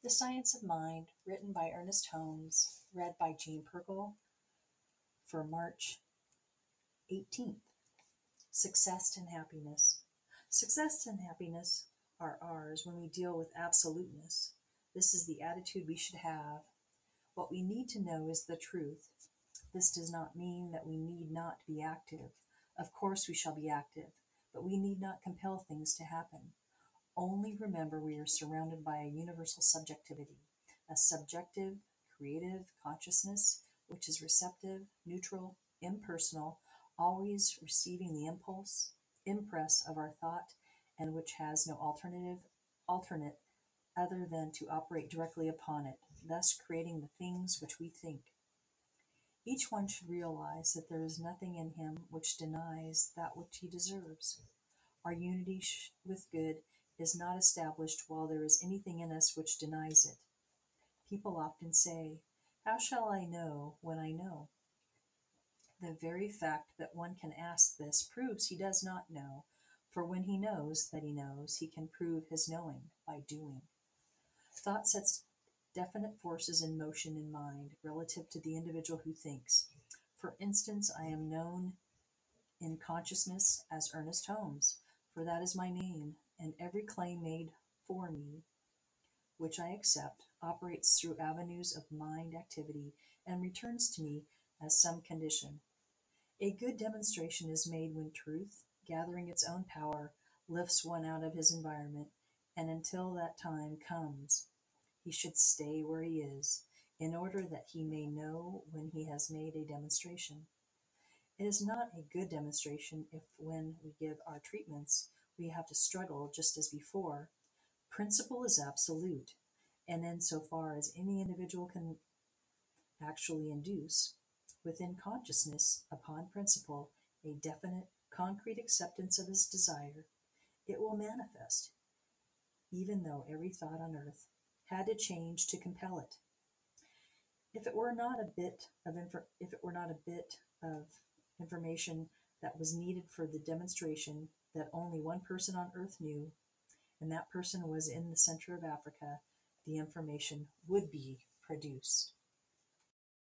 The Science of Mind, written by Ernest Holmes, read by Jean Perkle for March 18th. Success and happiness. Success and happiness are ours when we deal with absoluteness. This is the attitude we should have. What we need to know is the truth. This does not mean that we need not be active. Of course we shall be active, but we need not compel things to happen. Only remember we are surrounded by a universal subjectivity, a subjective, creative consciousness which is receptive, neutral, impersonal, always receiving the impress of our thought, and which has no alternate other than to operate directly upon it, thus creating the things which we think. Each one should realize that there is nothing in him which denies that which he deserves. Our unity with good is not established while there is anything in us which denies it. People often say, "How shall I know when I know?" The very fact that one can ask this proves he does not know, for when he knows that he knows, he can prove his knowing by doing. Thought sets definite forces in motion in mind relative to the individual who thinks. For instance, I am known in consciousness as Ernest Holmes, for that is my name, and every claim made for me, which I accept, operates through avenues of mind activity and returns to me as some condition. A good demonstration is made when truth, gathering its own power, lifts one out of his environment, and until that time comes, he should stay where he is, in order that he may know when he has made a demonstration. It is not a good demonstration if, when we give our treatments, we have to struggle just as before. Principle is absolute, and insofar as any individual can actually induce, within consciousness, upon principle, a definite, concrete acceptance of his desire, it will manifest, even though every thought on earth had to change to compel it. If it were not a bit of information that was needed for the demonstration that only one person on earth knew, and that person was in the center of Africa, the information would be produced.